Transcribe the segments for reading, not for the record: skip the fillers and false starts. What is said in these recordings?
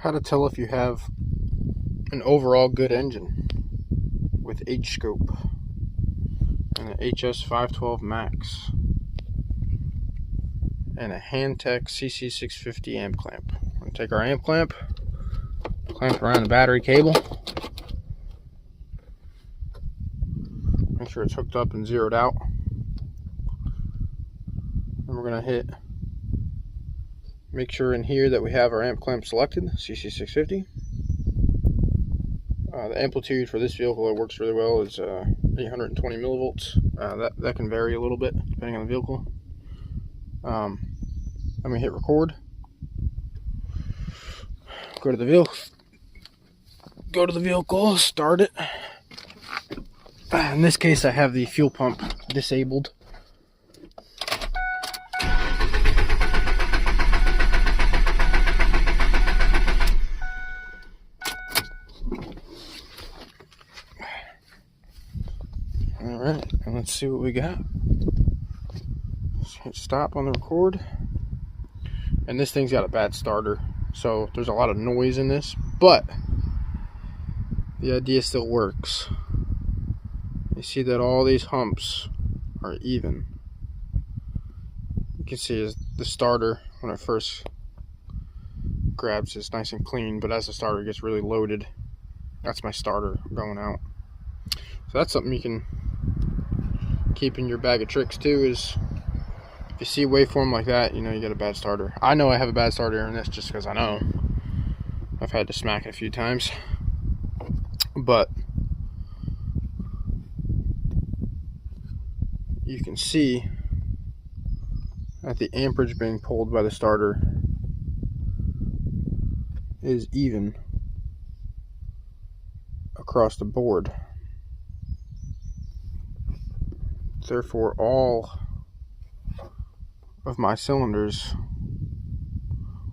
How to tell if you have an overall good engine with H-Scope and an HS512 Max and a Hantek CC650 amp clamp. We're going to take our amp clamp, clamp around the battery cable, make sure it's hooked up and zeroed out, and we're going to make sure in here that we have our amp clamp selected, CC650. The amplitude for this vehicle that works really well is 820 millivolts. That can vary a little bit depending on the vehicle. I'm going to hit record. Go to the vehicle, start it. In this case, I have the fuel pump disabled. Alright, and let's see what we got. Just hit stop on the record. And this thing's got a bad starter, so there's a lot of noise in this, but the idea still works. You see that all these humps are even. You can see the starter, when it first grabs, is nice and clean, but as the starter gets really loaded, that's my starter going out. So that's something you can keep in your bag of tricks too, is if you see a waveform like that, you know you got a bad starter. I know I have a bad starter in this just because I know. I've had to smack it a few times. But you can see that the amperage being pulled by the starter is even across the board. Therefore, all of my cylinders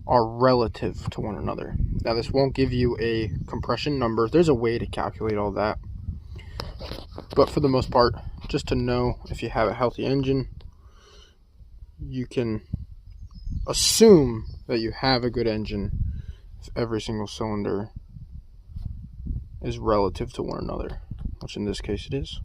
are relative to one another. Now, this won't give you a compression number. There's a way to calculate all that. But for the most part, just to know if you have a healthy engine, you can assume that you have a good engine if every single cylinder is relative to one another, which in this case it is.